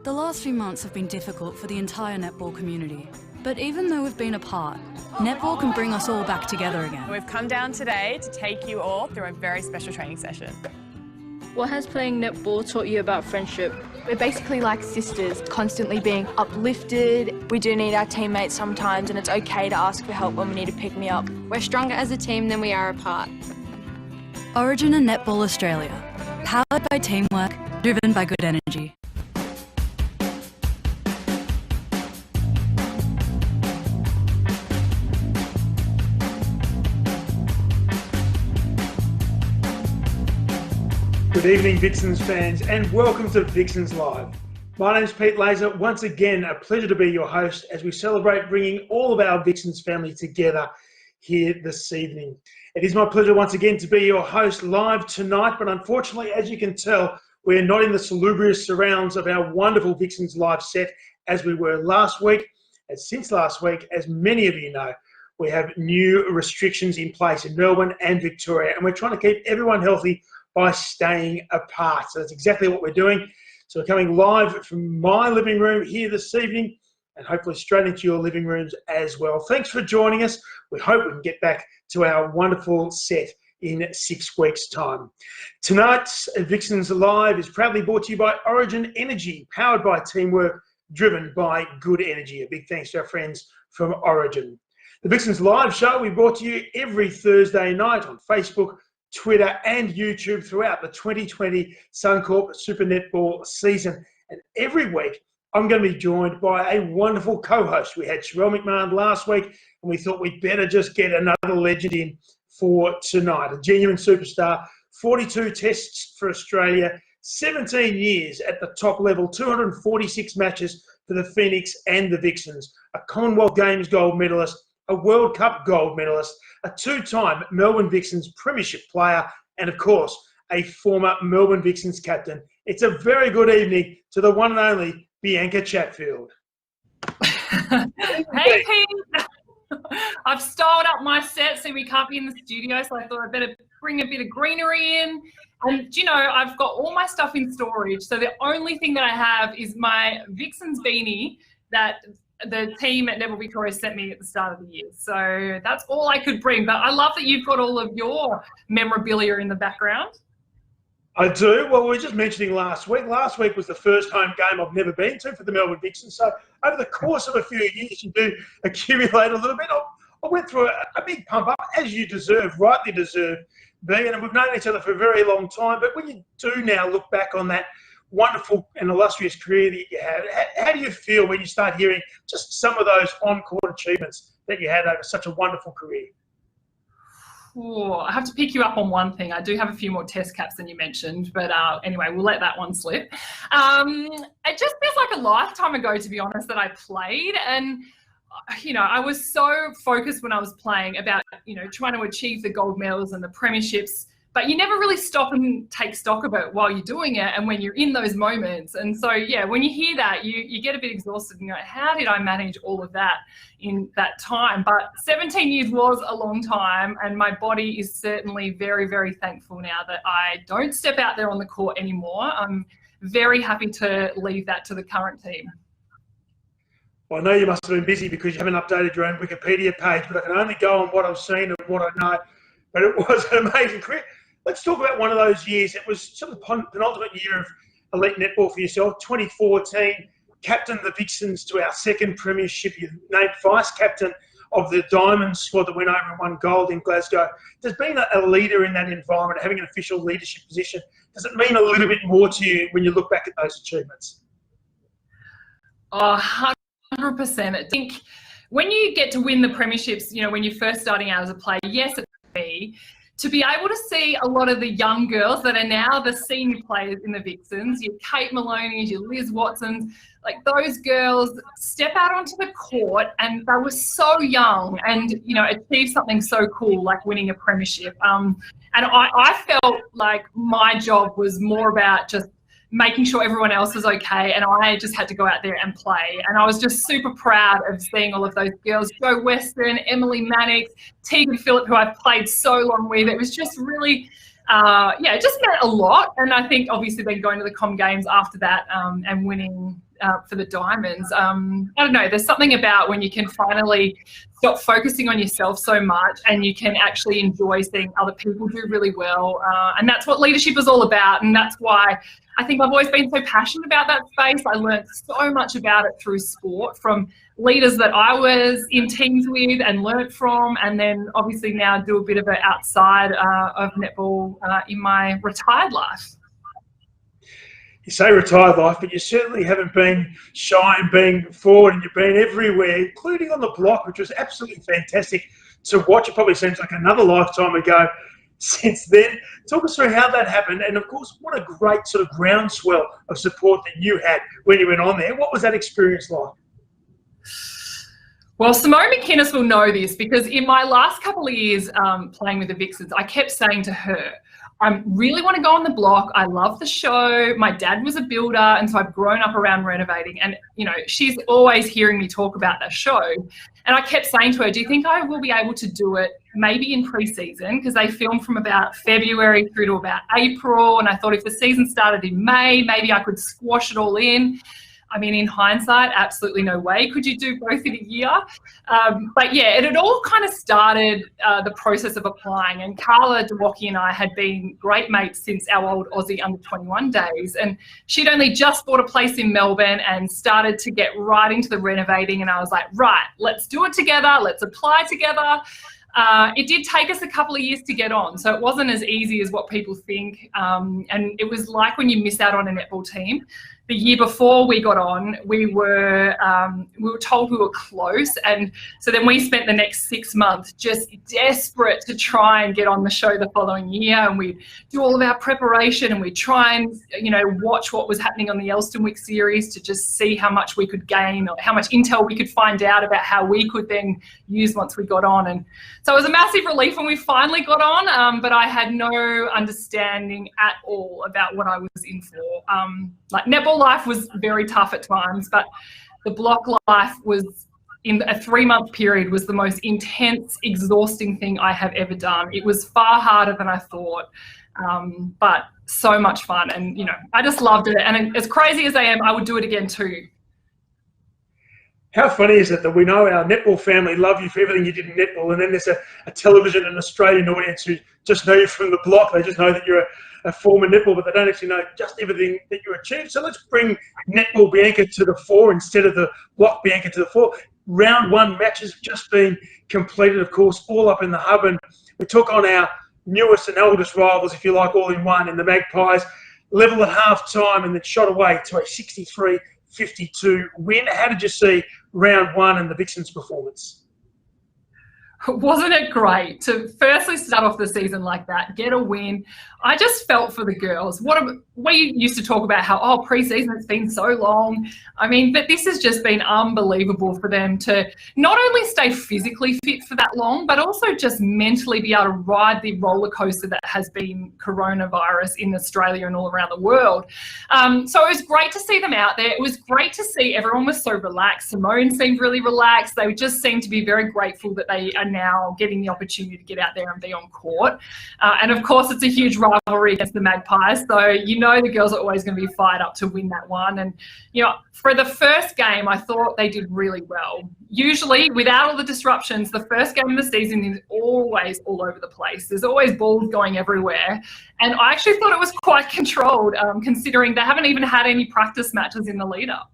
The last few months have been difficult for the entire netball community. But even though we've been apart, netball can bring us all back together again. We've come down today to take you all through a very special training session. What has playing netball taught you about friendship? We're basically like sisters, constantly being uplifted. We do need our teammates sometimes, and it's okay to ask for help when we need to pick me up. We're stronger as a team than we are apart. Origin and Netball Australia. Powered by teamwork, driven by good energy. Good evening, Vixens fans, and welcome to Vixens Live. My name is Pete Lazar. Once again, a pleasure to be your host as we celebrate bringing all of our Vixens family together here this evening. It is my pleasure once again to be your host live tonight, but unfortunately, as you can tell, we're not in the salubrious surrounds of our wonderful Vixens Live set as we were last week. And since last week, as many of you know, we have new restrictions in place in Melbourne and Victoria, and we're trying to keep everyone healthy by staying apart. So that's exactly what we're doing. So we're coming live from my living room here this evening and hopefully straight into your living rooms as well. Thanks for joining us. We hope we can get back to our wonderful set in 6 weeks' time. Tonight's Vixens Live is proudly brought to you by Origin Energy, powered by teamwork, driven by good energy. A big thanks to our friends from Origin. The Vixens Live show we brought to you every Thursday night on Facebook, Twitter and YouTube throughout the 2020 Suncorp Super Netball season. And every week, I'm going to be joined by a wonderful co-host. We had Sherelle McMahon last week, and we thought we'd better just get another legend in for tonight. A genuine superstar, 42 tests for Australia, 17 years at the top level, 246 matches for the Phoenix and the Vixens, a Commonwealth Games gold medalist, a World Cup gold medalist, a two-time Melbourne Vixens premiership player, and of course, a former Melbourne Vixens captain. It's a very good evening to the one and only Bianca Chatfield. Hey, Pete. I've styled up my set so we can't be in the studio, so I thought I'd better bring a bit of greenery in. And, you know, I've got all my stuff in storage, so the only thing that I have is my Vixens beanie that the team at Netball Victoria sent me at the start of the year. So that's all I could bring. But I love that you've got all of your memorabilia in the background. I do. Well, we were just mentioning last week. Last week was the first home game I've never been to for the Melbourne Vixens. So over the course of a few years, you do accumulate a little bit. I went through a big pump up, as you deserve, rightly deserve, being, and we've known each other for a very long time. But when you do now look back on that wonderful and illustrious career that you had, how do you feel when you start hearing just some of those on-court achievements that you had over such a wonderful career? Oh, I have to pick you up on one thing. I do have a few more test caps than you mentioned, but anyway, we'll let that one slip. It just feels like a lifetime ago, to be honest, that I played. And, you know, I was so focused when I was playing about, you know, trying to achieve the gold medals and the premierships, but you never really stop and take stock of it while you're doing it and when you're in those moments. And so, yeah, when you hear that, you get a bit exhausted and you're like, how did I manage all of that in that time? But 17 years was a long time, and my body is certainly very, very thankful now that I don't step out there on the court anymore. I'm very happy to leave that to the current team. Well, I know you must have been busy because you haven't updated your own Wikipedia page, but I can only go on what I've seen and what I know. But it was an amazing career. Let's talk about one of those years. It was sort of the penultimate year of elite netball for yourself, 2014, captained the Vixens to our second premiership. You named vice captain of the Diamond squad that went over and won gold in Glasgow. There's been a leader in that environment, having an official leadership position. Does it mean a little bit more to you when you look back at those achievements? Oh, 100%. I think when you get to win the premierships, you know, when you're first starting out as a player, yes, it's me. To be able to see a lot of the young girls that are now the senior players in the Vixens, your Kate Maloney's, your Liz Watsons, like those girls step out onto the court and they were so young and, you know, achieve something so cool like winning a premiership. And I felt like my job was more about just making sure everyone else was okay, and I just had to go out there and play. And I was just super proud of seeing all of those girls, Jo Weston, Emily Mannix, Tegan Phillip, who I've played so long with. It was just really, it just meant a lot. And I think obviously then going to the Com Games after that and winning for the Diamonds. I don't know, there's something about when you can finally stop focusing on yourself so much and you can actually enjoy seeing other people do really well. And that's what leadership is all about. And that's why I think I've always been so passionate about that space. I learned so much about it through sport from leaders that I was in teams with and learnt from, and then obviously now do a bit of it outside of netball in my retired life. You say retired life, but you certainly haven't been shy in being forward, and you've been everywhere, including on the block, which was absolutely fantastic to watch. It probably seems like another lifetime ago since then. Talk us through how that happened, and of course, what a great sort of groundswell of support that you had when you went on there. What was that experience like? Well, Simone McInnes will know this, because in my last couple of years playing with the Vixens, I kept saying to her, I really want to go on the block. I love the show. My dad was a builder, and so I've grown up around renovating. And, you know, she's always hearing me talk about that show. And I kept saying to her, do you think I will be able to do it maybe in pre-season? Because they filmed from about February through to about April. And I thought if the season started in May, maybe I could squash it all in. I mean, in hindsight, absolutely no way could you do both in a year. But yeah, it had all kind of started the process of applying. And Carla Dewocki and I had been great mates since our old Aussie under-21 days. And she'd only just bought a place in Melbourne and started to get right into the renovating. And I was like, right, let's do it together. Let's apply together. It did take us a couple of years to get on, so it wasn't as easy as what people think. And it was like when you miss out on a netball team. The year before we got on, we were told we were close, and so then we spent the next 6 months just desperate to try and get on the show the following year. And we'd do all of our preparation, and we'd try and, you know, watch what was happening on the Elstonwick series to just see how much we could gain or how much intel we could find out about how we could then use once we got on. And so it was a massive relief when we finally got on, but I had no understanding at all about what I was in for. Like, netball life was very tough at times, but the block life was, in a 3-month period, was the most intense, exhausting thing I have ever done. It was far harder than I thought, but so much fun. And, you know, I just loved it. And as crazy as I am, I would do it again too. How funny is it that we know our netball family love you for everything you did in netball, and then there's a television and Australian audience who just know you from the block. They just know that you're a former netball, but they don't actually know just everything that you achieved. So let's bring netball Bianca to the fore instead of the block Bianca to the fore. Round 1 matches have just been completed, of course, all up in the hub, and we took on our newest and oldest rivals, if you like, all in one, in the Magpies. Level at half time and then shot away to a 63-52 win. How did you see round 1 and the Vixens' performance? Wasn't it great to firstly start off the season like that, get a win? I just felt for the girls. We used to talk about how, oh, pre-season, it's been so long. I mean, but this has just been unbelievable for them to not only stay physically fit for that long, but also just mentally be able to ride the roller coaster that has been coronavirus in Australia and all around the world. So it was great to see them out there. It was great to see everyone was so relaxed. Simone seemed really relaxed. They just seemed to be very grateful that they are now getting the opportunity to get out there and be on court. And of course, it's a huge rivalry against the Magpies, so you know the girls are always going to be fired up to win that one. And, you know, for the first game, I thought they did really well. Usually, without all the disruptions, the first game of the season is always all over the place. There's always balls going everywhere. And I actually thought it was quite controlled, considering they haven't even had any practice matches in the lead-up.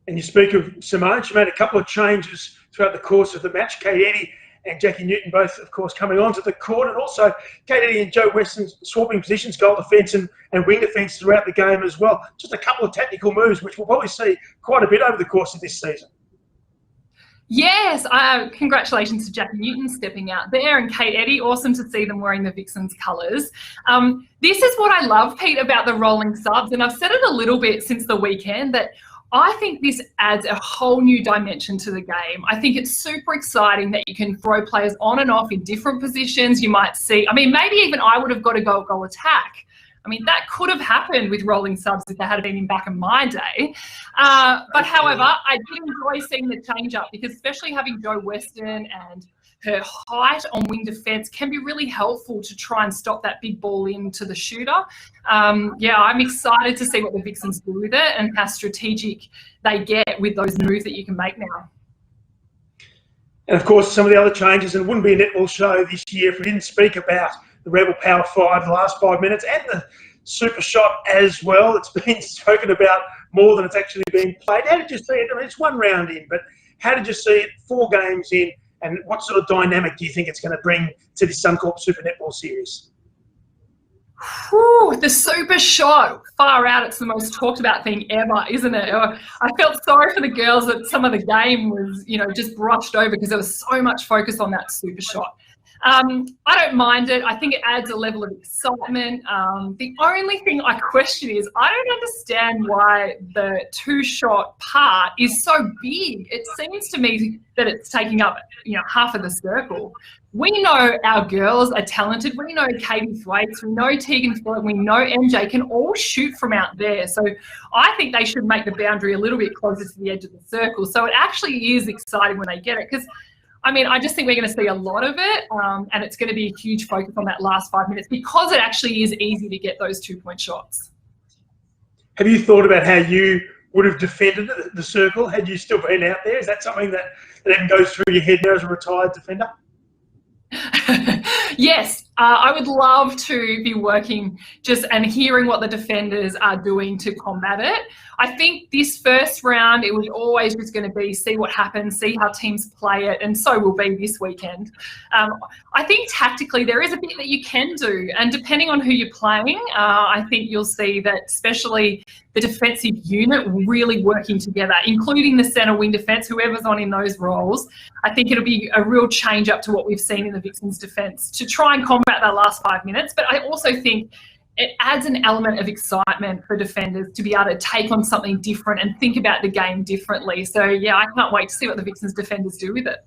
And you speak of Simone, she made a couple of changes throughout the course of the match. Kate Eddy and Jackie Newton both, of course, coming onto the court, and also Kate Eddy and Jo Weston swapping positions, goal defence and wing defence throughout the game as well. Just a couple of tactical moves, which we'll probably see quite a bit over the course of this season. Yes, congratulations to Jackie Newton stepping out there, and Kate Eddy. Awesome to see them wearing the Vixens colours. This is what I love, Pete, about the rolling subs, and I've said it a little bit since the weekend, that I think this adds a whole new dimension to the game. I think it's super exciting that you can throw players on and off in different positions. You might see, I mean, maybe even I would have got a goal attack. I mean, that could have happened with rolling subs if they had been in back in my day. But however, I did enjoy seeing the change up, because especially having Jo Weston and her height on wing defence can be really helpful to try and stop that big ball into the shooter. Yeah, I'm excited to see what the Vixens do with it and how strategic they get with those moves that you can make now. And of course, some of the other changes, and it wouldn't be a netball show this year if we didn't speak about the Rebel Power 5 the last 5 minutes and the super shot as well. It's been spoken about more than it's actually been played. How did you see it? I mean, it's one round in, but how did you see it 4 games in, and what sort of dynamic do you think it's going to bring to the Suncorp Super Netball Series? Whew, the super shot, far out, it's the most talked about thing ever, isn't it? I felt sorry for the girls that some of the game was, just brushed over because there was so much focus on that super shot. I don't mind it. I think it adds a level of excitement. The only thing I question is I don't understand why the 2-shot part is so big. It seems to me that it's taking up, half of the circle. We know our girls are talented. We know Katie Thwaites, we know Tegan Phillip, we know MJ can all shoot from out there. So I think they should make the boundary a little bit closer to the edge of the circle. So it actually is exciting when they get it, because I just think we're going to see a lot of it, and it's going to be a huge focus on that last 5 minutes because it actually is easy to get those 2-point shots. Have you thought about how you would have defended the circle had you still been out there? Is that something that even goes through your head now as a retired defender? Yes, I would love to be working and hearing what the defenders are doing to combat it. I think this first round, it was always just going to be see what happens, see how teams play it, and so will be this weekend. I think tactically there is a bit that you can do, and depending on who you're playing, I think you'll see that especially the defensive unit really working together, including the centre wing defence, whoever's on in those roles. I think it'll be a real change up to what we've seen in the Vixens defence to try and combat that last 5 minutes. But I also think it adds an element of excitement for defenders to be able to take on something different and think about the game differently. So, yeah, I can't wait to see what the Vixens defenders do with it.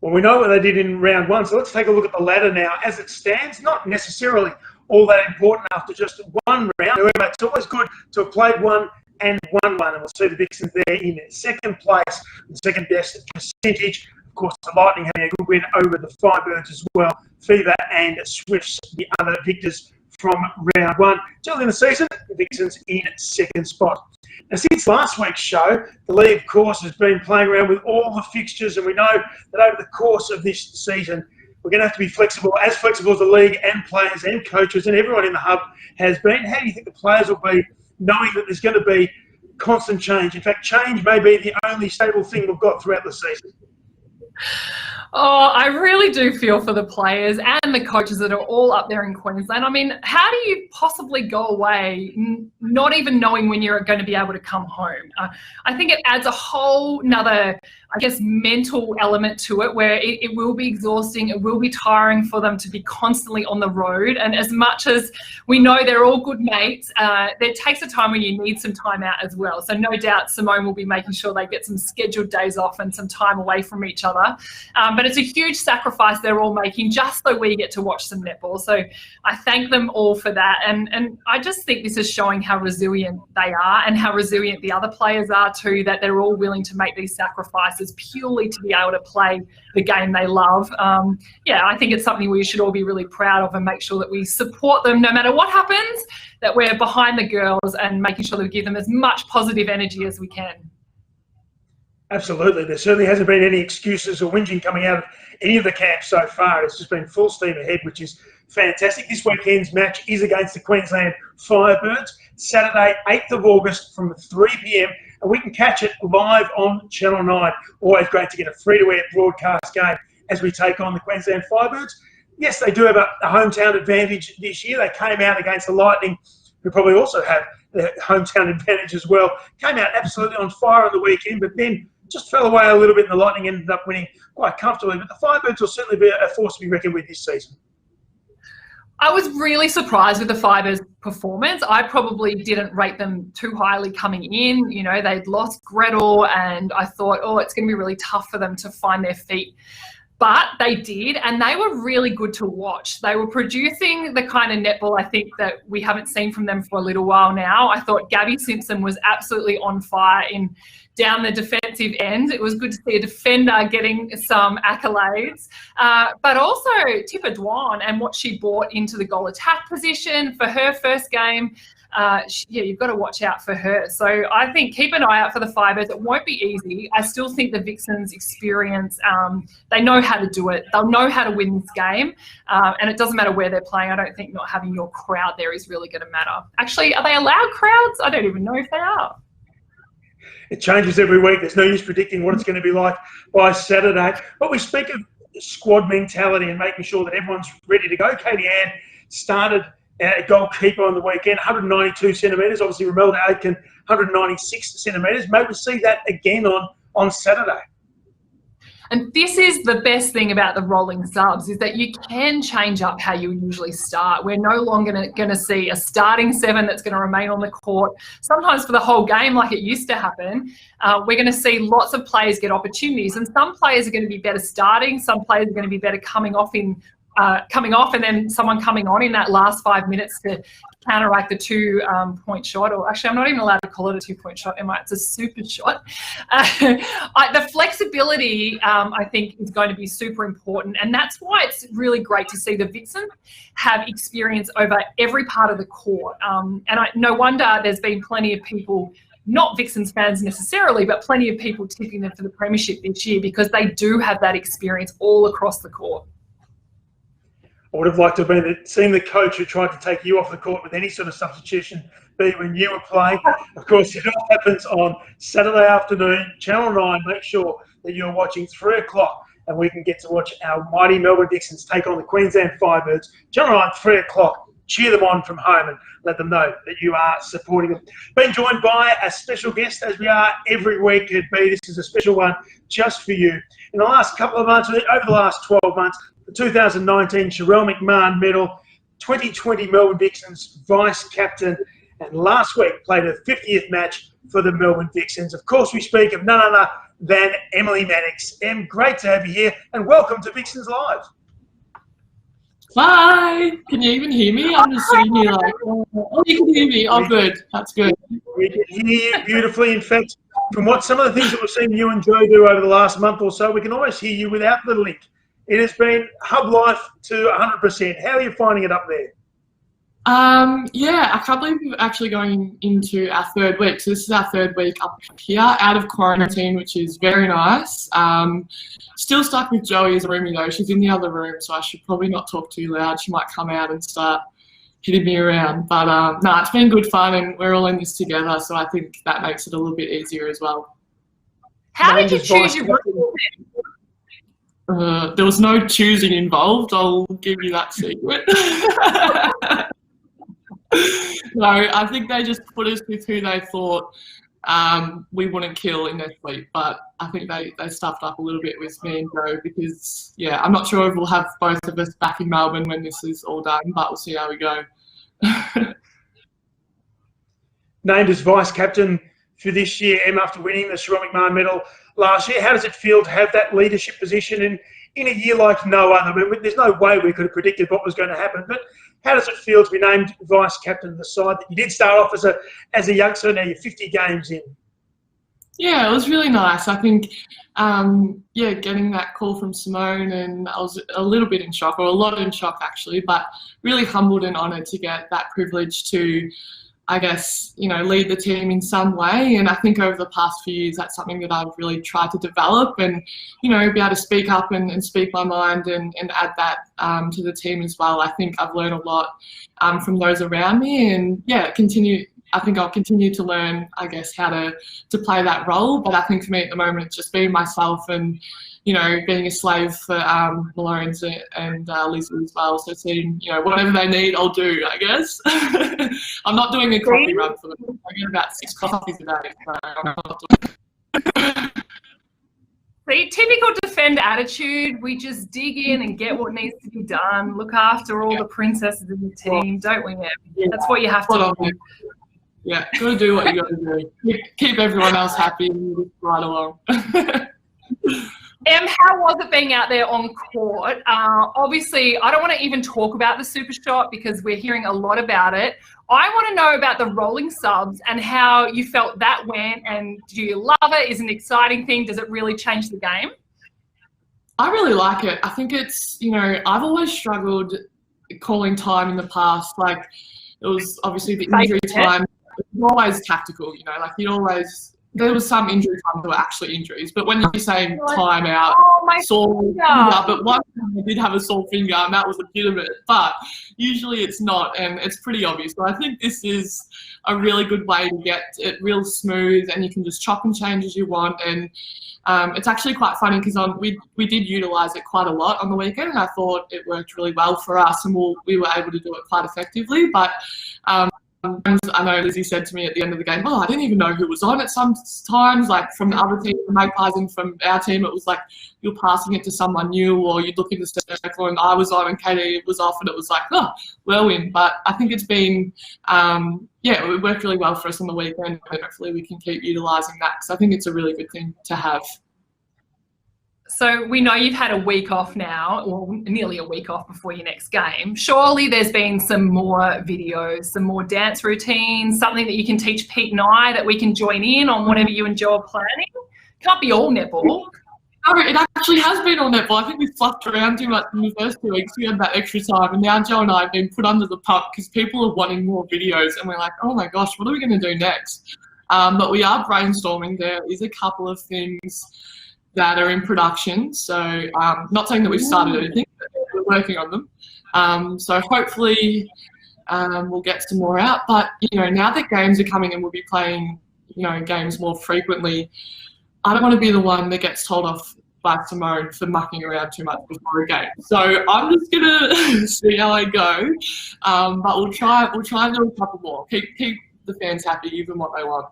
Well, we know what they did in round 1, so let's take a look at the ladder now. As it stands, not necessarily all that important after just one round. However, it's always good to have played one and won one, and we'll see the Vixens there in second place, the second best percentage. Of course, the Lightning having a good win over the Firebirds as well. Fever and Swifts, the other victors from round 1. Early in the season, the Vixens in second spot. Now, since last week's show, the league, of course, has been playing around with all the fixtures, and we know that over the course of this season, we're going to have to be flexible as the league and players and coaches and everyone in the hub has been. How do you think the players will be knowing that there's going to be constant change? In fact, change may be the only stable thing we've got throughout the season. Oh, I really do feel for the players and the coaches that are all up there in Queensland. I mean, how do you possibly go away not even knowing when you're going to be able to come home? I think it adds a whole nother, mental element to it where it will be exhausting. It will be tiring for them to be constantly on the road. And as much as we know they're all good mates, there takes a time when you need some time out as well. So no doubt Simone will be making sure they get some scheduled days off and some time away from each other. But it's a huge sacrifice they're all making just so we get to watch some netball. So I thank them all for that. And I just think this is showing how resilient they are and how resilient the other players are too, that they're all willing to make these sacrifices purely to be able to play the game they love. I think it's something we should all be really proud of and make sure that we support them no matter what happens, that we're behind the girls and making sure that we give them as much positive energy as we can. Absolutely. There certainly hasn't been any excuses or whinging coming out of any of the camps so far. It's just been full steam ahead, which is fantastic. This weekend's match is against the Queensland Firebirds, Saturday, 8th of August from 3 p.m, and we can catch it live on Channel 9. Always great to get a free-to-air broadcast game as we take on the Queensland Firebirds. Yes, they do have a hometown advantage this year. They came out against the Lightning, who probably also have their hometown advantage as well. Came out absolutely on fire on the weekend, but then just fell away a little bit, and the Lightning ended up winning quite comfortably. But the Firebirds will certainly be a force to be reckoned with this season. I was really surprised with the Firebirds' performance. I probably didn't rate them too highly coming in. They'd lost Gretel, and I thought, it's going to be really tough for them to find their feet But they did, and they were really good to watch. They were producing the kind of netball I think that we haven't seen from them for a little while now. I thought Gabby Simpson was absolutely on fire down the defensive end. It was good to see a defender getting some accolades, but also Tipper Dwan and what she brought into the goal attack position for her first game. You've got to watch out for her. So I think keep an eye out for the Fibers. It won't be easy. I still think the Vixens experience, they know how to do it. They'll know how to win this game. And it doesn't matter where they're playing. I don't think not having your crowd there is really going to matter. Actually, are they allowed crowds? I don't even know if they are. It changes every week. There's no use predicting what it's going to be like by Saturday. But we speak of squad mentality and making sure that everyone's ready to go. Katie Ann started goalkeeper on the weekend, 192 centimetres. Obviously, Romelda Aitken, 196 centimetres. Maybe we see that again on Saturday. And this is the best thing about the rolling subs, is that you can change up how you usually start. We're no longer going to see a starting 7 that's going to remain on the court, sometimes for the whole game like it used to happen. We're going to see lots of players get opportunities, and some players are going to be better starting, some players are going to be better coming off and then someone coming on in that last 5 minutes to counteract the 2-point shot. Or actually, I'm not even allowed to call it a 2-point shot, am I? It's a super shot. The flexibility, I think, is going to be super important. And that's why it's really great to see the Vixens have experience over every part of the court. No wonder there's been plenty of people, not Vixens fans necessarily, but plenty of people tipping them for the premiership this year, because they do have that experience all across the court. I would have liked to have seen the coach who tried to take you off the court with any sort of substitution be when you were playing. Of course, it all happens on Saturday afternoon, Channel 9. Make sure that you're watching 3 o'clock and we can get to watch our mighty Melbourne Vixens take on the Queensland Firebirds. Channel 9, 3 o'clock. Cheer them on from home and let them know that you are supporting them. Being joined by a special guest, as we are every week at B. This is a special one just for you. In the last couple of months, over the last 12 months, the 2019 Sherelle McMahon Medal, 2020 Melbourne Vixens Vice Captain, and last week played her 50th match for the Melbourne Vixens. Of course, we speak of none other than Emily Mannix. Em, great to have you here, and welcome to Vixens Live. Hi! Can you even hear me? I'm just sitting here like, oh, you can hear me. Oh, good. That's good. We can hear you beautifully. In fact, from what some of the things that we've seen you and Joe do over the last month or so, we can almost hear you without the link. It has been hub life to 100%. How are you finding it up there? Yeah, I can't believe we're actually going into our 3rd week. So this is our 3rd week up here, out of quarantine, which is very nice. Still stuck with Joey as a roomie though. She's in the other room, so I should probably not talk too loud. She might come out and start hitting me around. But no, it's been good fun, and we're all in this together, so I think that makes it a little bit easier as well. How did you choose your room? There was no choosing involved, I'll give you that secret. No, I think they just put us with who they thought we wouldn't kill in their sleep, but I think they stuffed up a little bit with me and Joe, because, yeah, I'm not sure if we'll have both of us back in Melbourne when this is all done, but we'll see how we go. Named as Vice Captain for this year, Em, after winning the Sherelle McMahon Medal last year. How does it feel to have that leadership position in a year like no other? I mean, there's no way we could have predicted what was going to happen, but how does it feel to be named Vice Captain of the side that you did start off as a youngster, now you're 50 games in? Yeah, it was really nice. I think, getting that call from Simone, and I was a little bit in shock, or a lot in shock actually, but really humbled and honoured to get that privilege to, I guess, lead the team in some way. And I think over the past few years, that's something that I've really tried to develop, and, be able to speak up and speak my mind and add that to the team as well. I think I've learned a lot from those around me, and I think I'll continue to learn, I guess, how to play that role. But I think for me at the moment, it's just being myself and, being a slave for Malone's and Lizzie as well. So seeing, whatever they need, I'll do, I guess. I'm not doing a coffee run for them. I get about 6 coffees a day. So I'm not doing See, typical defend attitude. We just dig in and get what needs to be done. Look after all the princesses in the team, don't we, Em? That's what you have to do. Yeah, got to do what you got to do. Keep everyone else happy and just ride along. How was it being out there on court? Obviously, I don't want to even talk about the super shot because we're hearing a lot about it. I want to know about the rolling subs and how you felt that went, and do you love it? Is it an exciting thing? Does it really change the game? I really like it. I think it's, I've always struggled calling time in the past. Like, it was obviously the injury time. It was always tactical, there was some injury times that were actually injuries, but when you're saying time out, sore finger, but one time I did have a sore finger and that was legitimate, but usually it's not, and it's pretty obvious. So I think this is a really good way to get it real smooth, and you can just chop and change as you want. And it's actually quite funny because we did utilise it quite a lot on the weekend, and I thought it worked really well for us, and we were able to do it quite effectively. But I know Lizzie said to me at the end of the game, I didn't even know who was on at some times, like from the other team, the Magpies, and from our team, it was like you're passing it to someone new, or you'd look in the circle and I was on and Katie was off, and it was like, whirlwind. But I think it's been, it worked really well for us on the weekend, and hopefully we can keep utilising that, because I think it's a really good thing to have. So we know you've had a week off now, or nearly a week off before your next game. Surely there's been some more videos, some more dance routines, something that you can teach Pete and I that we can join in on whatever you enjoy planning. Can't be all netball. No, it actually has been all netball. I think we fluffed around too much in the first 2 weeks. We had that extra time, and now Joe and I have been put under the pump because people are wanting more videos, and we're like, oh my gosh, what are we going to do next? But we are brainstorming. There is a couple of things that are in production. So not saying that we've started anything, but we're working on them. So hopefully we'll get some more out. But, now that games are coming and we'll be playing, games more frequently, I don't want to be the one that gets told off by Simone for mucking around too much before a game. So I'm just going to see how I go. But we'll try and do a couple more. Keep the fans happy, give them what they want.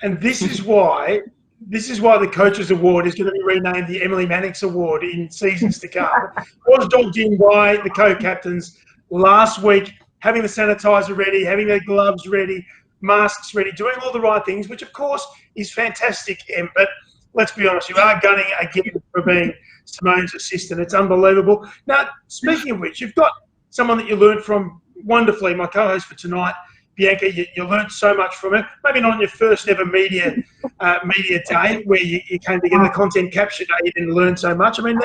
And this is why the Coaches Award is going to be renamed the Emily Mannix Award in seasons to come. It was dogged in by the co-captains last week, having the sanitizer ready, having their gloves ready, masks ready, doing all the right things, which of course is fantastic, Em. But let's be honest, you are gunning again for being Simone's assistant. It's unbelievable. Now, speaking of which, you've got someone that you learned from wonderfully, my co-host for tonight, Bianca. You learned so much from her. Maybe not on your first ever media day where you came together, the content capture day, you didn't learn so much. I mean,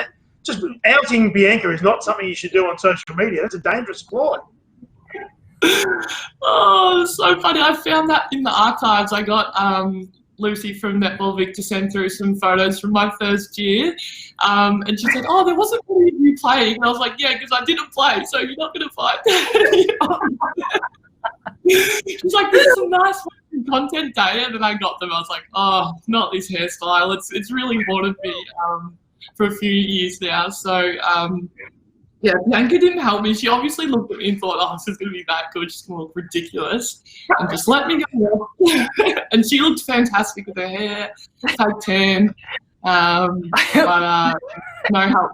just outing Bianca is not something you should do on social media. That's a dangerous ploy. Oh, so funny. I found that in the archives. I got Lucy from Netball Vic to send through some photos from my first year. And she said, there wasn't really you playing. And I was like, yeah, because I didn't play, so you're not going to fight. She's like, this is some nice content day, and then I got them. I was like, not this hairstyle. It's really haunted me for a few years now. So Bianca didn't help me. She obviously looked at me and thought, this is going to be that good. She's going to look ridiculous, and just let me go. And she looked fantastic with her hair, tag tan, but no help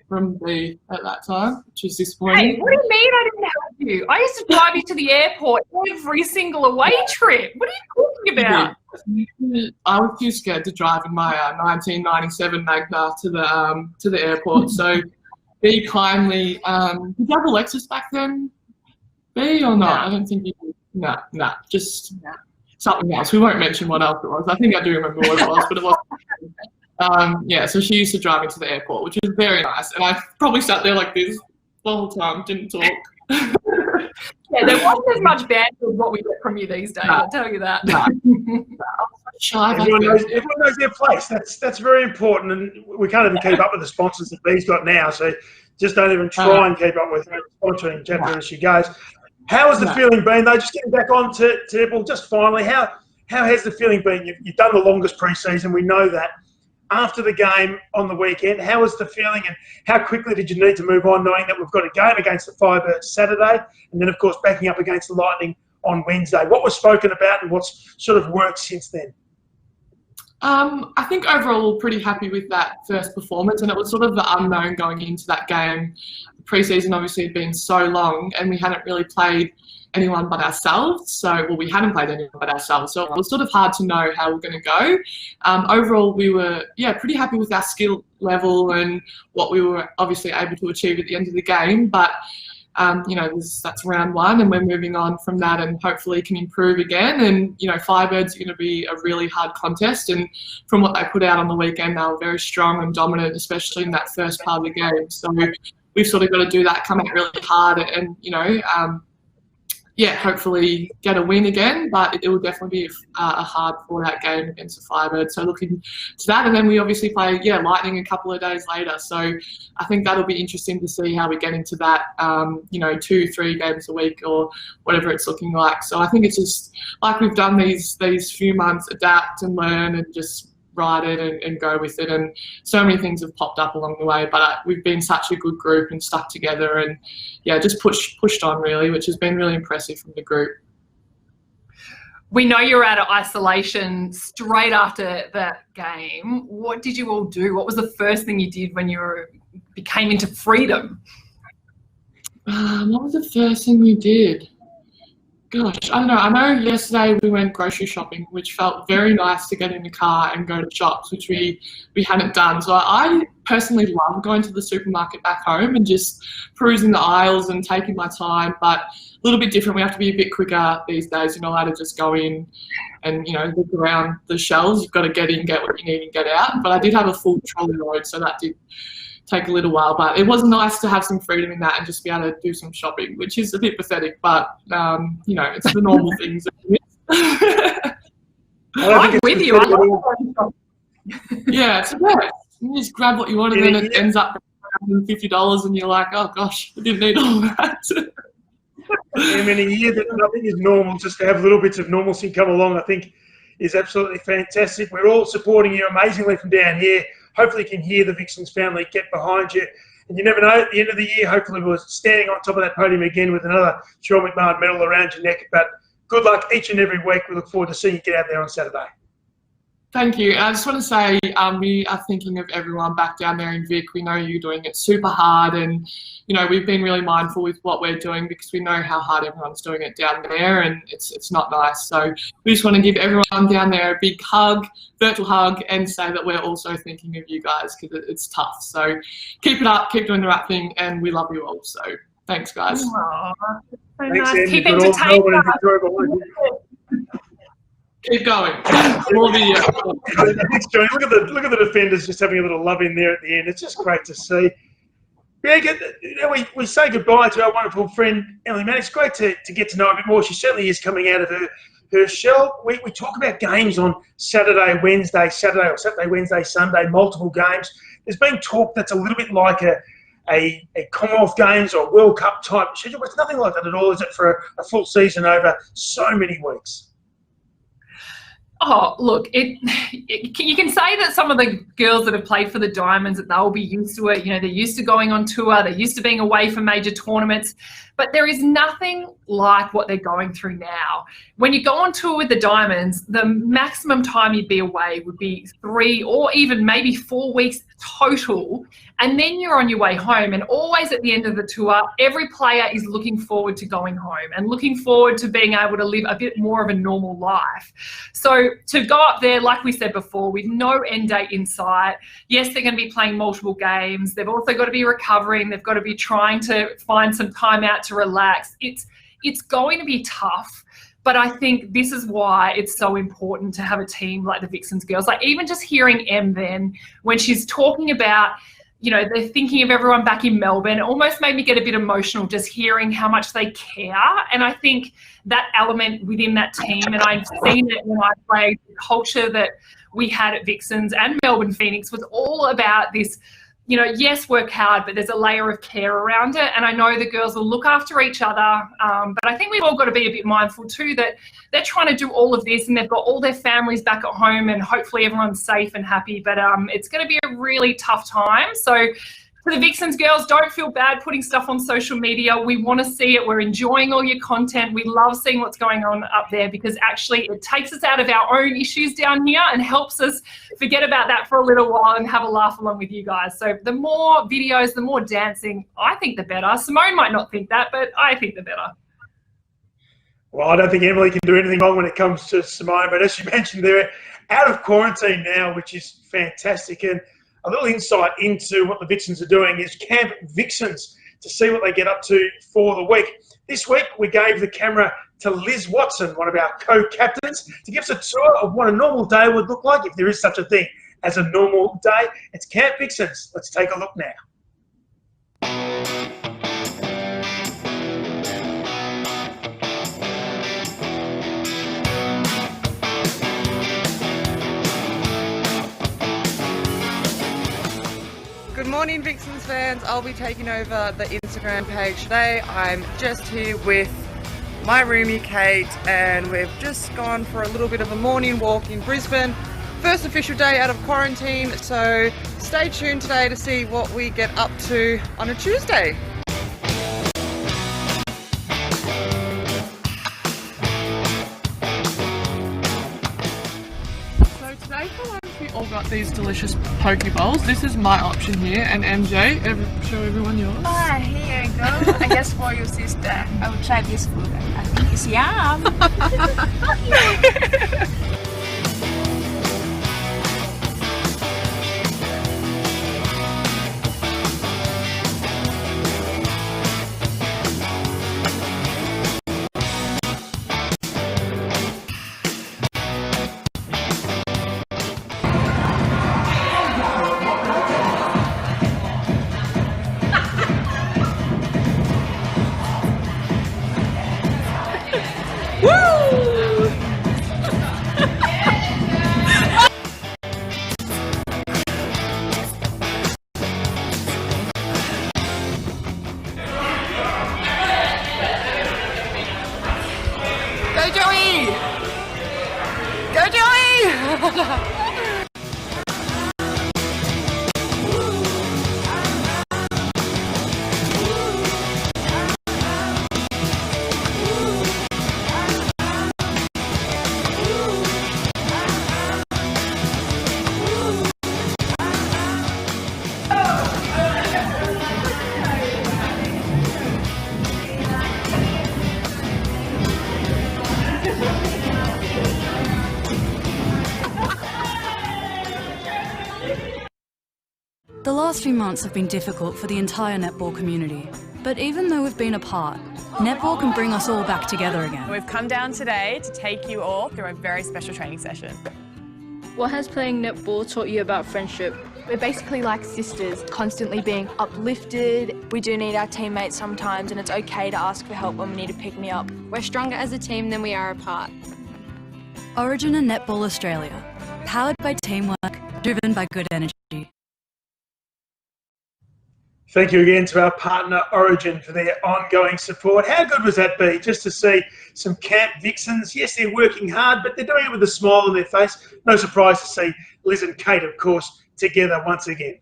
from B at that time, which was disappointing. Hey, what do you mean I didn't help you? I used to drive you to the airport every single away trip. What are you talking about? I was too scared to drive in my 1997 Magna to the airport. So B kindly, did you have a Lexus back then, B, or not? No. I don't think you did. No, just something else. We won't mention what else it was. I think I do remember what it was, but it wasn't. So she used to drive me to the airport, which was very nice. And I probably sat there like this the whole time, didn't talk. Yeah, there wasn't as much banter as what we get from you these days, I'll tell you that. Everyone knows their place. That's very important, and we can't even keep up with the sponsors that B's got now, so just don't even try and keep up with sponsoring chapter as she goes. How has the feeling been, though, just getting back on to netball, just finally, how has the feeling been? You've done the longest pre-season, we know that. After the game on the weekend, how was the feeling, and how quickly did you need to move on, knowing that we've got a game against the Firebirds Saturday, and then, of course, backing up against the Lightning on Wednesday? What was spoken about, and what's sort of worked since then? I think overall we're pretty happy with that first performance, and it was sort of the unknown going into that game. The pre-season obviously had been so long, and we hadn't really played anyone but ourselves. So, well, we hadn't played anyone but ourselves. So it was sort of hard to know how we're going to go. Overall, we were, pretty happy with our skill level and what we were obviously able to achieve at the end of the game. But, that's round one, and we're moving on from that and hopefully can improve again. And, Firebirds are going to be a really hard contest. And from what they put out on the weekend, they were very strong and dominant, especially in that first part of the game. So we've sort of got to do that, come out really hard and, hopefully get a win again, but it will definitely be a hard fought-out game against the Firebirds. So looking to that, and then we obviously play, Lightning a couple of days later. So I think that'll be interesting to see how we get into that, 2-3 games a week or whatever it's looking like. So I think it's just like we've done these few months, adapt and learn and just ride it and go with it. And so many things have popped up along the way, but we've been such a good group and stuck together and just pushed on really, which has been really impressive from the group. We know you're out of isolation straight after that game. What did you all do? What was the first thing you did when you came into freedom? What was the first thing we did? Gosh, I don't know. I know yesterday we went grocery shopping, which felt very nice to get in the car and go to shops, which we hadn't done. So I personally love going to the supermarket back home and just perusing the aisles and taking my time, but a little bit different. We have to be a bit quicker these days. You're not allowed to just go in and, look around the shelves. You've got to get in, get what you need and get out. But I did have a full trolley load, so that did take a little while, but it was nice to have some freedom in that and just be able to do some shopping, which is a bit pathetic, but it's the normal things. I'm with you. It's the best. You just grab what you want and then it ends up $50 and you're like, oh gosh, I didn't need all that. In a year that nothing is normal, just to have little bits of normalcy come along, I think is absolutely fantastic. We're all supporting you amazingly from down here. Hopefully you can hear the Vixens family get behind you. And you never know, at the end of the year, hopefully we're standing on top of that podium again with another Sean McMahon medal around your neck. But good luck each and every week. We look forward to seeing you get out there on Saturday. Thank you. I just want to say we are thinking of everyone back down there in Vic. We know you're doing it super hard and, we've been really mindful with what we're doing because we know how hard everyone's doing it down there and it's not nice. So we just want to give everyone down there a big hug, virtual hug, and say that we're also thinking of you guys because it's tough. So keep it up, keep doing the right thing, and we love you all. So thanks, guys. Aww, so thanks, nice. Keep entertaining. Keep going. More video. Thanks, Johnny. Look at the defenders just having a little love in there at the end. It's just great to see. Bianca, we say goodbye to our wonderful friend Emily Mannix. Great to get to know a bit more. She certainly is coming out of her shell. We talk about games on Saturday, Wednesday, Sunday, multiple games. There's been talk that's a little bit like a Commonwealth Games or World Cup type schedule. It's nothing like that at all, is it, for a full season over so many weeks? Oh, look, you can say that some of the girls that have played for the Diamonds, that they'll be used to it. They're used to going on tour. They're used to being away from major tournaments. But there is nothing like what they're going through now. When you go on tour with the Diamonds, the maximum time you'd be away would be 3 or even maybe 4 weeks total. And then you're on your way home. And always at the end of the tour, every player is looking forward to going home and looking forward to being able to live a bit more of a normal life. So to go up there, like we said before, with no end date in sight, yes, they're going to be playing multiple games. They've also got to be recovering. They've got to be trying to find some time out to relax. It's going to be tough, but I think this is why it's so important to have a team like the Vixens girls. Like even just hearing Em then, when she's talking about, they're thinking of everyone back in Melbourne, it almost made me get a bit emotional just hearing how much they care. And I think that element within that team, and I've seen it when I played, the culture that we had at Vixens and Melbourne Phoenix was all about this, yes, work hard, but there's a layer of care around it. And I know the girls will look after each other. But I think we've all got to be a bit mindful too that they're trying to do all of this and they've got all their families back at home and hopefully everyone's safe and happy. But it's going to be a really tough time. So for the Vixens girls, don't feel bad putting stuff on social media. We want to see it. We're enjoying all your content. We love seeing what's going on up there because actually it takes us out of our own issues down here and helps us forget about that for a little while and have a laugh along with you guys. So the more videos, the more dancing, I think the better. Simone might not think that, but I think the better. Well, I don't think Emily can do anything wrong when it comes to Simone, but as you mentioned, they're out of quarantine now, which is fantastic. And a little insight into what the Vixens are doing is Camp Vixens to see what they get up to for the week. This week, we gave the camera to Liz Watson, one of our co-captains, to give us a tour of what a normal day would look like, if there is such a thing as a normal day. It's Camp Vixens. Let's take a look now. Good morning, Vixens fans. I'll be taking over the Instagram page today. I'm just here with my roomie Kate, and we've just gone for a little bit of a morning walk in Brisbane. First official day out of quarantine, so stay tuned today to see what we get up to on a Tuesday. So today for lunch we all got these delicious poke bowls. This is my option here, and MJ, show everyone yours. Ah, here you go. I guess for your sister, I will try this food. I think it's yum. Go Joey! Go Joey! The last few months have been difficult for the entire netball community. But even though we've been apart, netball can bring us all back together again. We've come down today to take you all through a very special training session. What has playing netball taught you about friendship? We're basically like sisters, constantly being uplifted. We do need our teammates sometimes, and it's okay to ask for help when we need to pick me up. We're stronger as a team than we are apart. Origin and Netball Australia. Powered by teamwork, driven by good energy. Thank you again to our partner Origin for their ongoing support. How good was that be, just to see some Camp Vixens? Yes, they're working hard, but they're doing it with a smile on their face. No surprise to see Liz and Kate, of course, together once again.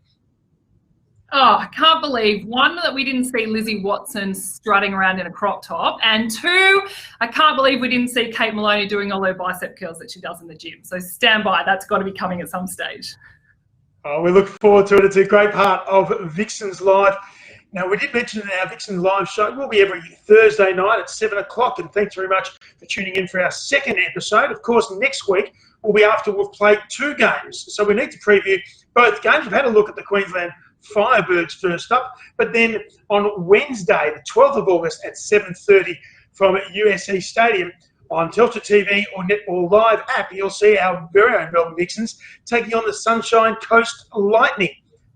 Oh, I can't believe, one, that we didn't see Lizzie Watson strutting around in a crop top, and two, I can't believe we didn't see Kate Maloney doing all her bicep curls that she does in the gym. So stand by, that's got to be coming at some stage. Oh, we look forward to it. It's a great part of Vixens Live. Now, we did mention that our Vixens Live show will be every Thursday night at 7 o'clock, and thanks very much for tuning in for our second episode. Of course, next week will be after we've played 2 games, so we need to preview both games. We've had a look at the Queensland Firebirds first up, but then on Wednesday, the 12th of August at 7:30 from USC Stadium, on Telstra TV or Netball Live app, you'll see our very own Melbourne Vixens taking on the Sunshine Coast Lightning.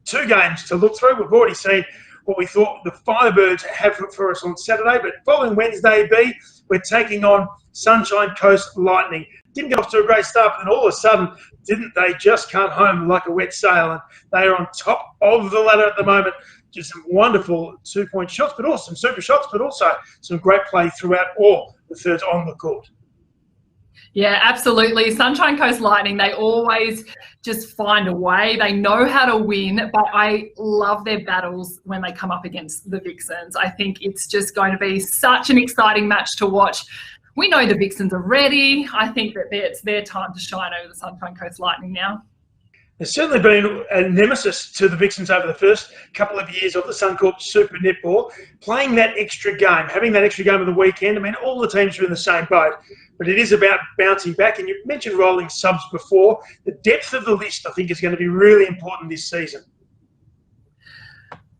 2 games to look through. We've already seen what we thought the Firebirds have for us on Saturday, but following Wednesday B, we're taking on Sunshine Coast Lightning. Didn't get off to a great start, but then all of a sudden, didn't they just come home like a wet sail? And they are on top of the ladder at the moment. Just some wonderful 2-point shots, but also some super shots, but also some great play throughout all the thirds on the court. Yeah, absolutely. Sunshine Coast Lightning, they always just find a way. They know how to win, but I love their battles when they come up against the Vixens. I think it's just going to be such an exciting match to watch. We know the Vixens are ready. I think that it's their time to shine over the Sunshine Coast Lightning now. There's certainly been a nemesis to the Vixens over the first couple of years of the Suncorp Super Netball, playing that extra game, having that extra game of the weekend. I mean, all the teams are in the same boat, but it is about bouncing back. And you mentioned rolling subs before. The depth of the list, I think, is going to be really important this season.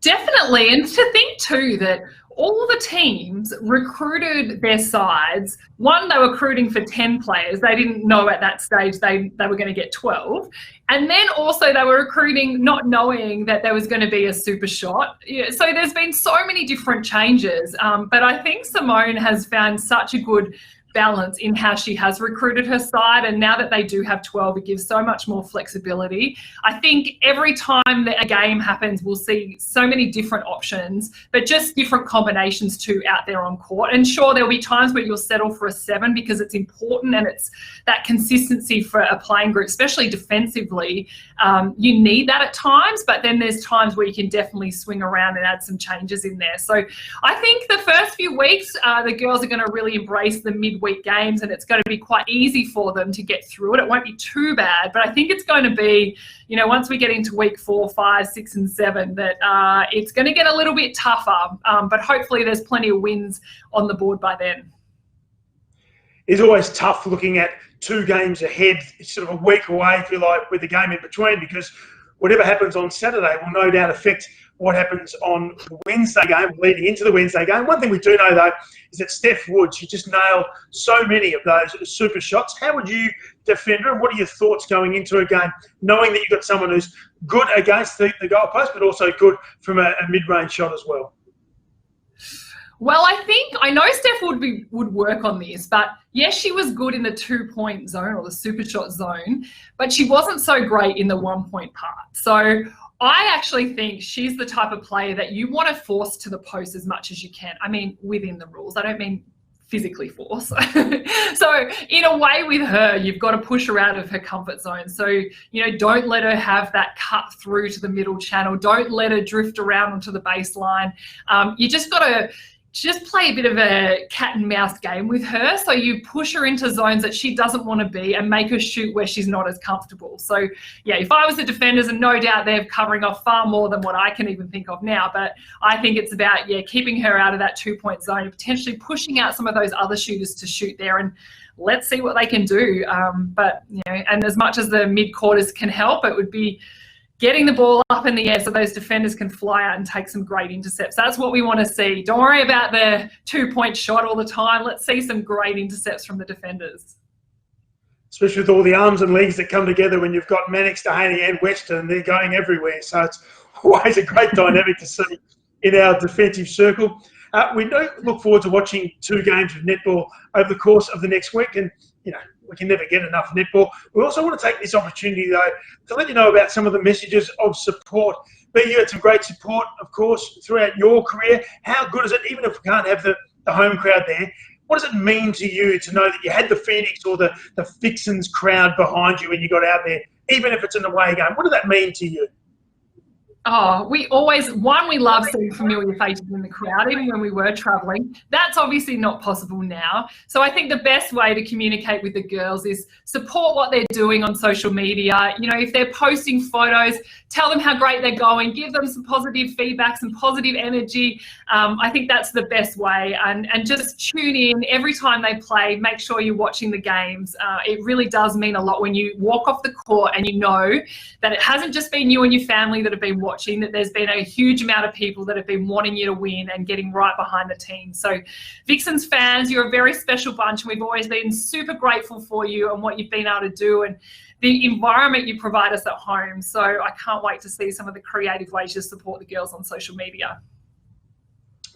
Definitely, and to think too that all the teams recruited their sides. One, they were recruiting for 10 players. They didn't know at that stage they were going to get 12. And then also they were recruiting not knowing that there was going to be a super shot. So there's been so many different changes. But I think Simone has found such a good balance in how she has recruited her side, and now that they do have 12, it gives so much more flexibility. I think every time that a game happens, we'll see so many different options, but just different combinations too out there on court. And sure, there'll be times where you'll settle for a 7 because it's important, and it's that consistency for a playing group, especially defensively. You need that at times, but then there's times where you can definitely swing around and add some changes in there. So I think the first few weeks, the girls are going to really embrace the midweek games, and it's going to be quite easy for them to get through it. It won't be too bad, but I think it's going to be, once we get into week 4, 5, 6 and 7, that it's going to get a little bit tougher, but hopefully there's plenty of wins on the board by then. It's always tough looking at 2 games ahead, sort of a week away, if you like, with the game in between, because whatever happens on Saturday will no doubt affect what happens on the Wednesday game, leading into the Wednesday game. One thing we do know, though, is that Steph Wood, she just nailed so many of those super shots. How would you defend her, and what are your thoughts going into a game, knowing that you've got someone who's good against the goalpost, but also good from a mid-range shot as well? Well, I know Steph would work on this, but yes, she was good in the 2-point zone or the super shot zone, but she wasn't so great in the 1-point part. So I actually think she's the type of player that you want to force to the post as much as you can. I mean, within the rules. I don't mean physically force. So in a way with her, you've got to push her out of her comfort zone. So, don't let her have that cut through to the middle channel. Don't let her drift around onto the baseline. You just got to play a bit of a cat and mouse game with her. So you push her into zones that she doesn't want to be and make her shoot where she's not as comfortable. So yeah, if I was the defenders, and no doubt they're covering off far more than what I can even think of now, but I think it's about, keeping her out of that 2-point zone and potentially pushing out some of those other shooters to shoot there, and let's see what they can do. But, and as much as the mid-quarters can help, it would be getting the ball up in the air so those defenders can fly out and take some great intercepts. That's what we want to see. Don't worry about the 2-point shot all the time. Let's see some great intercepts from the defenders. Especially with all the arms and legs that come together when you've got Mannix, Dehaney and Weston. They're going everywhere. So it's always a great dynamic to see in our defensive circle. We do look forward to watching 2 games of netball over the course of the next week. And, we can never get enough netball. We also want to take this opportunity, though, to let you know about some of the messages of support. But you had some great support, of course, throughout your career. How good is it, even if we can't have the home crowd there, what does it mean to you to know that you had the Phoenix or the Vixens crowd behind you when you got out there, even if it's an away game? What does that mean to you? Oh, we love seeing familiar faces in the crowd, even when we were travelling. That's obviously not possible now. So I think the best way to communicate with the girls is support what they're doing on social media. If they're posting photos, tell them how great they're going, give them some positive feedback, some positive energy. I think that's the best way. And just tune in every time they play. Make sure you're watching the games. It really does mean a lot when you walk off the court and you know that it hasn't just been you and your family that have been watching, that there's been a huge amount of people that have been wanting you to win and getting right behind the team. So Vixens fans, you're a very special bunch, and we've always been super grateful for you and what you've been able to do and the environment you provide us at home. So I can't wait to see some of the creative ways you support the girls on social media.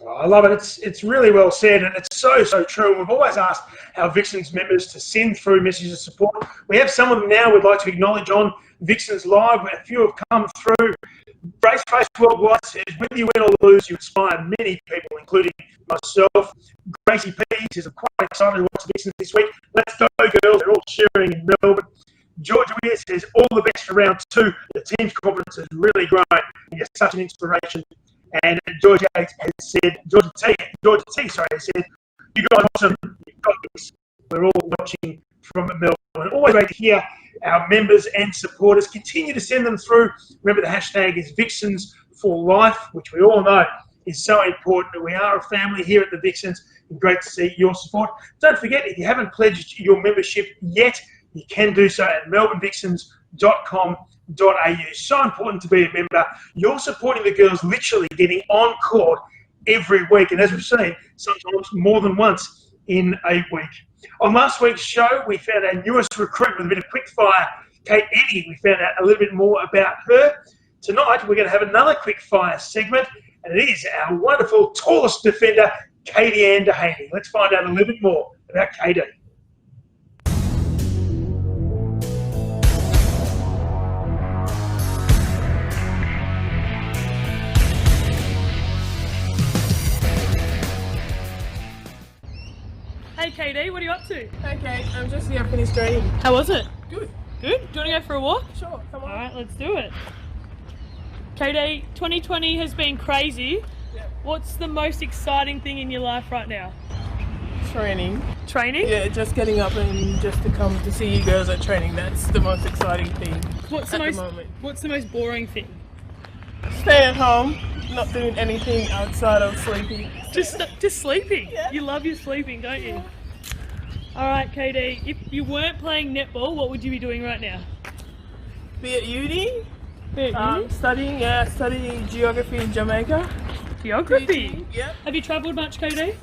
I love it. It's really well said, and it's so true. We've always asked our Vixens members to send through messages of support. We have some of them now we'd like to acknowledge on Vixens Live. A few have come through. Braceface Worldwide says, whether you win or lose, you inspire many people, including myself. Gracie P says, I'm quite excited to watch the Vixens this week. Let's go, girls. They're all cheering in Melbourne. Georgia Weir says, all the best for round 2. The team's confidence has really grown. You're such an inspiration. And Georgia T has said, you guys are awesome. You've got this. We're all watching from Melbourne. Always great to hear our members and supporters. Continue to send them through. Remember, the hashtag is Vixens for Life, which we all know is so important. We are a family here at the Vixens, and great to see your support. Don't forget, if you haven't pledged your membership yet, you can do so at melbournevixens.com.au. So important to be a member. You're supporting the girls literally getting on court every week, and as we've seen, sometimes more than once in a week. On last week's show, we found our newest recruit with a bit of quick fire, Kate Eddy. We found out a little bit more about her. Tonight, we're going to have another quick fire segment, and it is our wonderful tallest defender, Katie Ann Dehaney. Let's find out a little bit more about Katie. Hey KD, what are you up to? Hey Kate, I'm just here finished training. How was it? Good. Good? Do you want to go for a walk? Sure, come on. Alright, let's do it. KD, 2020 has been crazy. Yeah. What's the most exciting thing in your life right now? Training. Training? Yeah, just getting up and just to come to see you girls at training. That's the most exciting thing What's the most boring thing? Staying at home, not doing anything outside of sleeping. Just sleeping? Yeah. You love your sleeping, don't you? Yeah. Alright KD, if you weren't playing netball, what would you be doing right now? Be at uni. Be at uni? Studying geography in Jamaica. Geography? Yeah. Have you travelled much, KD?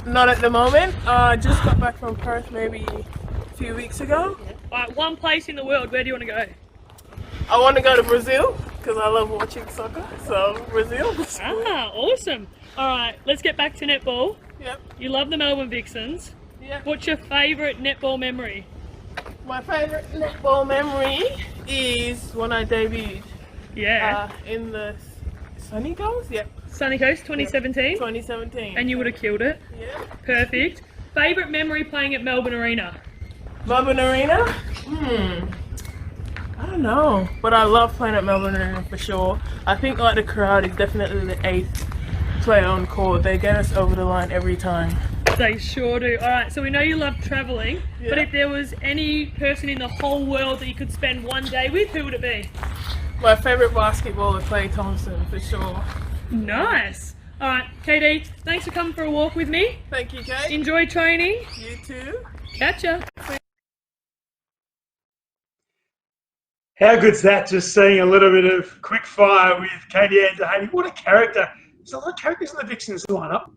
Not at the moment. I just got back from Perth maybe a few weeks ago. Alright, one place in the world, where do you want to go? I want to go to Brazil because I love watching soccer. So Brazil. Ah, awesome. Alright, let's get back to netball. Yep. You love the Melbourne Vixens. Yep. What's your favourite netball memory? My favourite netball memory is when I debuted. Yeah. In the Sunny Coast? Yep. Sunny Coast 2017? Yep. 2017. And you would have killed it? Yeah. Perfect. Favourite memory playing at Melbourne Arena? Melbourne Arena? I don't know. But I love playing at Melbourne Arena for sure. I think like the crowd is definitely the 8th player on court. They get us over the line every time. They sure do. Alright, so we know you love travelling, but if there was any person in the whole world that you could spend one day with, who would it be? My favourite basketballer, Klay Thompson, for sure. Nice. Alright, KD, thanks for coming for a walk with me. Thank you, Kate. Enjoy training. You too. Catch ya. How good's that, just seeing a little bit of quick fire with Katie Ann Dehaney. What a character. There's a lot of characters in the Vixens lineup.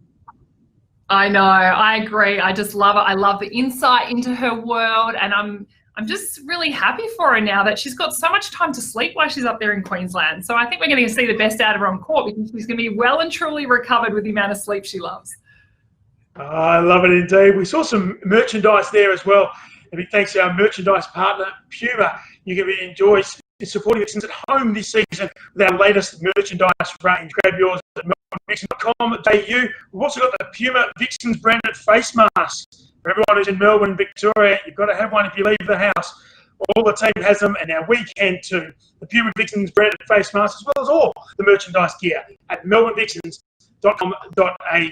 I know, I agree. I just love it. I love the insight into her world, and I'm just really happy for her now that she's got so much time to sleep while she's up there in Queensland. So I think we're going to see the best out of her on court because she's going to be well and truly recovered with the amount of sleep she loves. I love it indeed. We saw some merchandise there as well. A big thanks to our merchandise partner, Puma. You can enjoy supporting Vixens at home this season with our latest merchandise range. Grab yours at melbournevixens.com.au. We've also got the Puma Vixens branded face masks. For everyone who's in Melbourne, Victoria, you've got to have one if you leave the house. All the team has them, and now we can too. The Puma Vixens branded face masks, as well as all the merchandise gear at melbournevixens.com.au.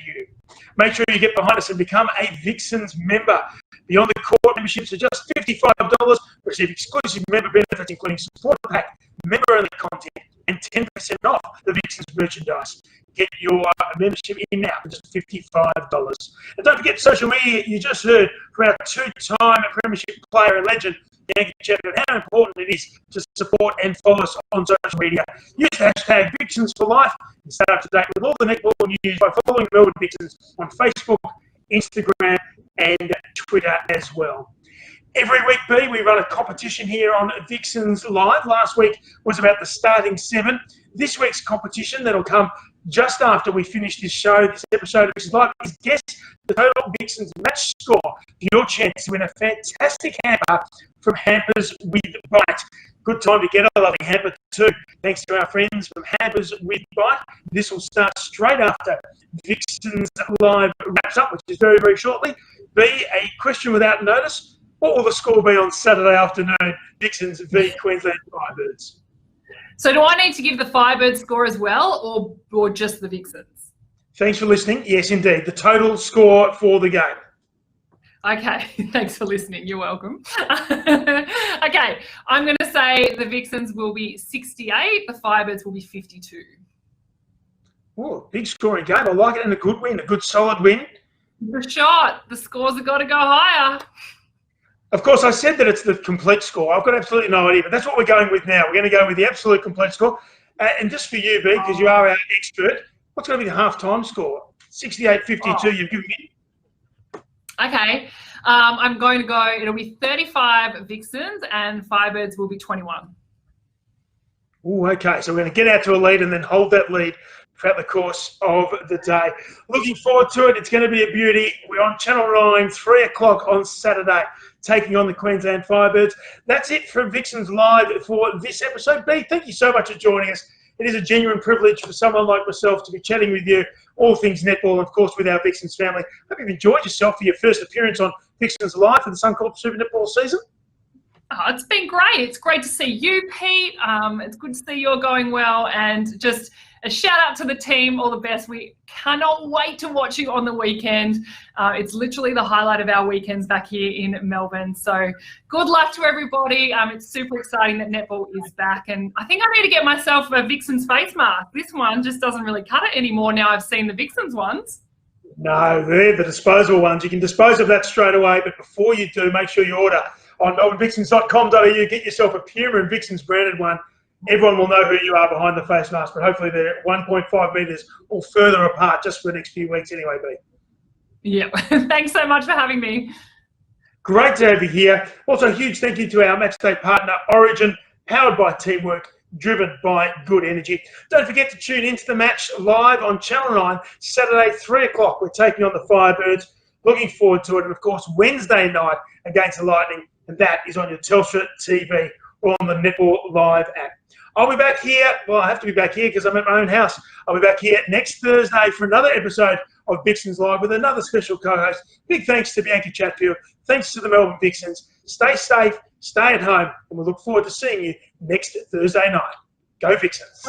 Make sure you get behind us and become a Vixens member. Beyond the court memberships are just $55. Receive exclusive member benefits, including support pack, member-only content, and 10% off the Vixens merchandise. Get your membership in now for just $55. And don't forget social media. You just heard from our two-time premiership player and legend, Bianca Chatfield, how important it is to support and follow us on social media. Use the hashtag Vixens for Life and stay up to date with all the netball news by following Melbourne Vixens on Facebook, Instagram, and Twitter as well. Every week, B, we run a competition here on Vixens Live. Last week was about the starting 7. This week's competition that'll come just after we finish this show, this episode of Vixens Live, is guess the total Vixens match score for your chance to win a fantastic hamper from Hampers with Bite. Good time to get a lovely hamper too. Thanks to our friends from Hampers with Bite. This will start straight after Vixens Live wraps up, which is very, very shortly. B, a question without notice. What will the score be on Saturday afternoon? Vixens v Queensland Firebirds. So do I need to give the Firebird score as well, or just the Vixens? Thanks for listening. Yes, indeed. The total score for the game. Okay, thanks for listening. You're welcome. Okay, I'm going to say the Vixens will be 68, the Firebirds will be 52. Oh, big scoring game. I like it, and a good win, a good solid win. The shot. The scores have got to go higher. Of course, I said that it's the complete score. I've got absolutely no idea, but that's what we're going with now. We're going to go with the absolute complete score. And just for you, B, because you are our expert, what's going to be the half-time score? 68-52, you've given me. Okay, I'm going to go, it'll be 35 Vixens and Firebirds will be 21. Oh, okay. So we're going to get out to a lead and then hold that lead throughout the course of the day. Looking forward to it. It's going to be a beauty. We're on Channel 9, 3 o'clock on Saturday, taking on the Queensland Firebirds. That's it from Vixens Live for this episode. B, thank you so much for joining us. It is a genuine privilege for someone like myself to be chatting with you, all things netball, and of course with our Vixens family. Hope you've enjoyed yourself for your first appearance on Vixens Live for the Suncorp Super Netball season. Oh, it's been great. It's great to see you, Pete. It's good to see you're going well, and just a shout out to the team. All the best. We cannot wait to watch you on the weekend. It's literally the highlight of our weekends back here in Melbourne. So good luck to everybody. It's super exciting that netball is back, and I think I need to get myself a Vixens face mask. This one just doesn't really cut it anymore now I've seen the Vixens ones. No, they're the disposable ones. You can dispose of that straight away, but before you do, make sure you order on melbournevixens.com.au. Get yourself a Puma and Vixens branded one. Everyone will know who you are behind the face mask, but hopefully they're 1.5 metres or further apart just for the next few weeks anyway, B. Yeah, thanks so much for having me. Great to have you here. Also, a huge thank you to our matchday partner, Origin, powered by teamwork, driven by good energy. Don't forget to tune into the match live on Channel 9, Saturday, 3 o'clock. We're taking on the Firebirds. Looking forward to it. And, of course, Wednesday night against the Lightning, and that is on your Telstra TV or on the Netball Live app. I'll be back here. Well, I have to be back here because I'm at my own house. I'll be back here next Thursday for another episode of Vixens Live with another special co-host. Big thanks to Bianca Chatfield. Thanks to the Melbourne Vixens. Stay safe, stay at home, and we look forward to seeing you next Thursday night. Go Vixens.